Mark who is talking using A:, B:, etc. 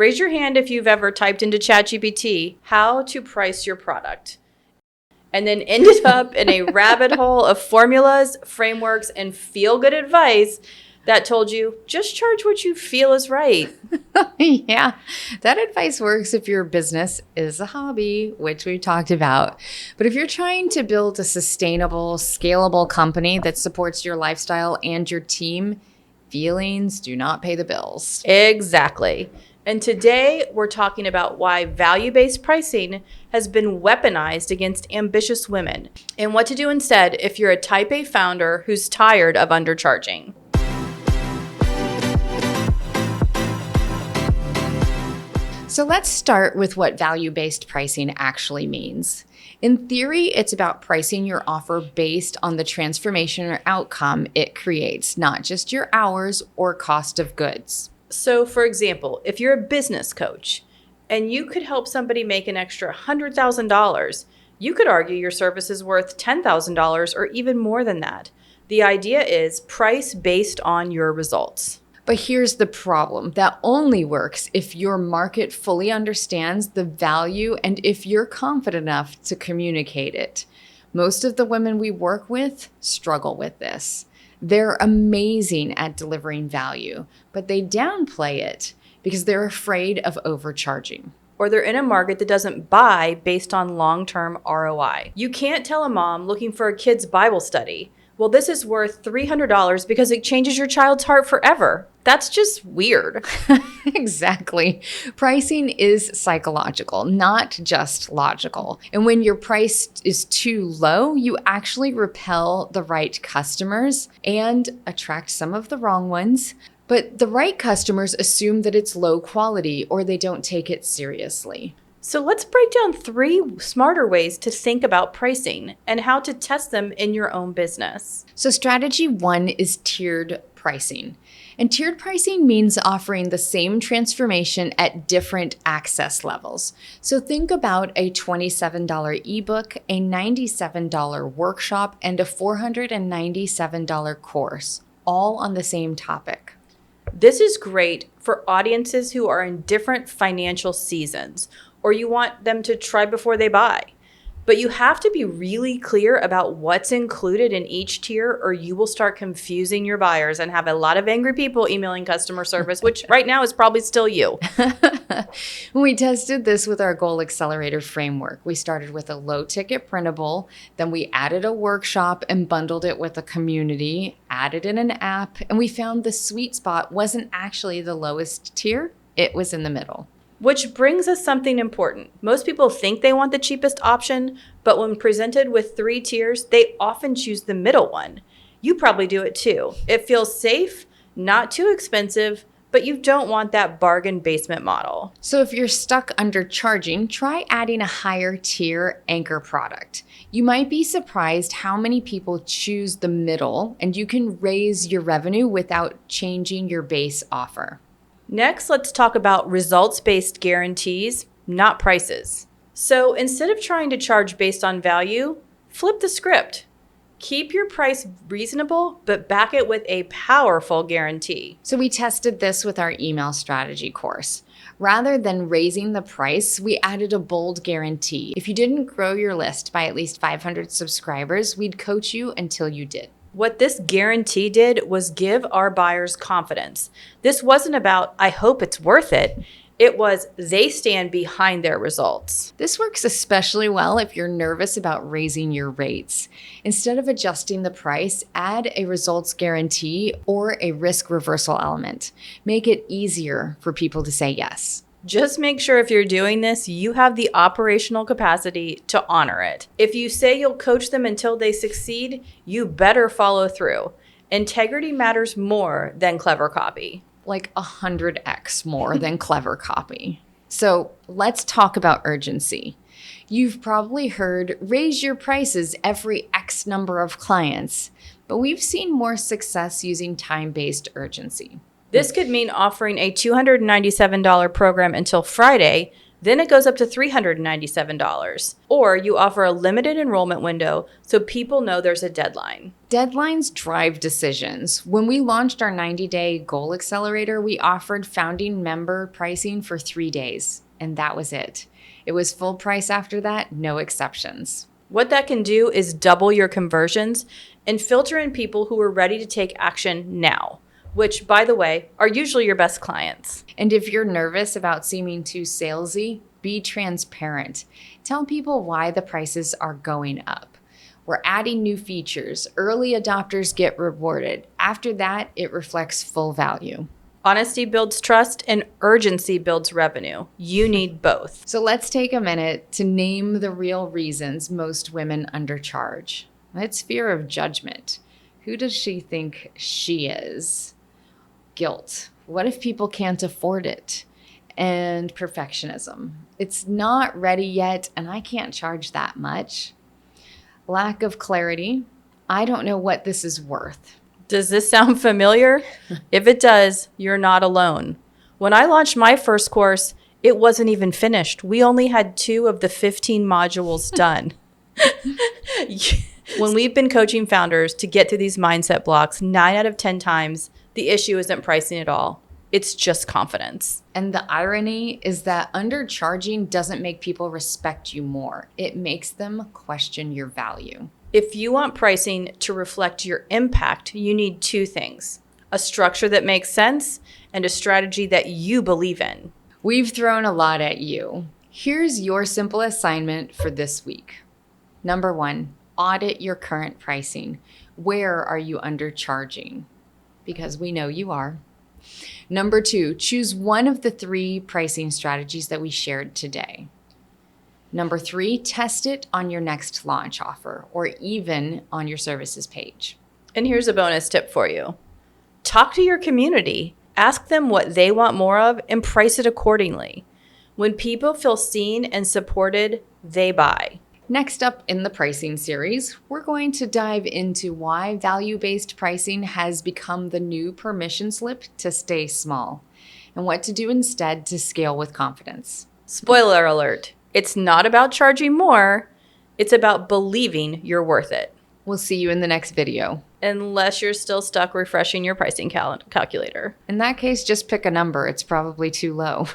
A: Raise your hand if you've ever typed into ChatGPT how to price your product and then ended up in a rabbit hole of formulas, frameworks, and feel-good advice that told you, just charge what you feel is right.
B: Yeah, that advice works if your business is a hobby, which we talked about. But if you're trying to build a sustainable, scalable company that supports your lifestyle and your team, feelings do not pay the bills.
A: Exactly. And today we're talking about why value-based pricing has been weaponized against ambitious women and what to do instead if you're a type A founder who's tired of undercharging.
B: So let's start with what value-based pricing actually means. In theory, it's about pricing your offer based on the transformation or outcome it creates, not just your hours or cost of goods.
A: So, for example, if you're a business coach and you could help somebody make an extra $100,000, you could argue your service is worth $10,000 or even more than that. The idea is price based on your results.
B: But here's the problem. That only works if your market fully understands the value and if you're confident enough to communicate it. Most of the women we work with struggle with this. They're amazing at delivering value, but they downplay it because they're afraid of overcharging.
A: Or they're in a market that doesn't buy based on long-term ROI. You can't tell a mom looking for a kid's Bible study, well, this is worth $300 because it changes your child's heart forever. That's just weird.
B: Exactly. Pricing is psychological, not just logical. And when your price is too low, you actually repel the right customers and attract some of the wrong ones. But the right customers assume that it's low quality or they don't take it seriously.
A: So let's break down 3 smarter ways to think about pricing and how to test them in your own business.
B: So strategy 1 is tiered pricing. And tiered pricing means offering the same transformation at different access levels. So think about a $27 ebook, a $97 workshop, and a $497 course, all on the same topic.
A: This is great for audiences who are in different financial seasons, or you want them to try before they buy. But you have to be really clear about what's included in each tier, or you will start confusing your buyers and have a lot of angry people emailing customer service, which right now is probably still you.
B: We tested this with our Goal Accelerator framework. We started with a low-ticket printable, then we added a workshop and bundled it with a community, added in an app, and we found the sweet spot wasn't actually the lowest tier, it was in the middle.
A: Which brings us something important. Most people think they want the cheapest option, but when presented with 3 tiers, they often choose the middle one. You probably do it too. It feels safe, not too expensive, but you don't want that bargain basement model.
B: So if you're stuck undercharging, try adding a higher tier anchor product. You might be surprised how many people choose the middle, and you can raise your revenue without changing your base offer.
A: Next, let's talk about results-based guarantees, not prices. So instead of trying to charge based on value, flip the script. Keep your price reasonable, but back it with a powerful guarantee.
B: So we tested this with our email strategy course. Rather than raising the price, we added a bold guarantee. If you didn't grow your list by at least 500 subscribers, we'd coach you until you did.
A: What this guarantee did was give our buyers confidence. This wasn't about, I hope it's worth it. It was, they stand behind their results.
B: This works especially well if you're nervous about raising your rates. Instead of adjusting the price, add a results guarantee or a risk reversal element. Make it easier for people to say yes.
A: Just make sure if you're doing this, you have the operational capacity to honor it. If you say you'll coach them until they succeed, you better follow through. Integrity matters more than clever copy.
B: Like 100x more than clever copy. So let's talk about urgency. You've probably heard raise your prices every X number of clients, but we've seen more success using time-based urgency.
A: This could mean offering a $297 program until Friday, Then it goes up to $397. Or you offer a limited enrollment window so people know there's a deadline.
B: Deadlines drive decisions. When we launched our 90-day goal accelerator, we offered founding member pricing for 3 days, and that was it. It was full price after that, no exceptions.
A: What that can do is double your conversions and filter in people who are ready to take action now, which, by the way, are usually your best clients.
B: And if you're nervous about seeming too salesy, be transparent. Tell people why the prices are going up. We're adding new features. Early adopters get rewarded. After that, it reflects full value.
A: Honesty builds trust and urgency builds revenue. You need both.
B: So let's take a minute to name the real reasons most women undercharge. It's fear of judgment. Who does she think she is? Guilt. What if people can't afford it? And perfectionism. It's not ready yet, and I can't charge that much. Lack of clarity. I don't know what this is worth.
A: Does this sound familiar? If it does, you're not alone. When I launched my first course, it wasn't even finished. We only had 2 of the 15 modules done. When we've been coaching founders to get through these mindset blocks, 9 out of 10 times, the issue isn't pricing at all. It's just confidence.
B: And the irony is that undercharging doesn't make people respect you more. It makes them question your value.
A: If you want pricing to reflect your impact, you need 2 things: a structure that makes sense and a strategy that you believe in.
B: We've thrown a lot at you. Here's your simple assignment for this week. Number 1, audit your current pricing. Where are you undercharging? Because we know you are. Number 2, choose one of the 3 pricing strategies that we shared today. Number 3, test it on your next launch offer or even on your services page.
A: And here's a bonus tip for you. Talk to your community. Ask them what they want more of and price it accordingly. When people feel seen and supported, they buy.
B: Next up in the pricing series, we're going to dive into why value-based pricing has become the new permission slip to stay small and what to do instead to scale with confidence.
A: Spoiler alert. It's not about charging more. It's about believing you're worth it.
B: We'll see you in the next video.
A: Unless you're still stuck refreshing your pricing calculator.
B: In that case, just pick a number. It's probably too low.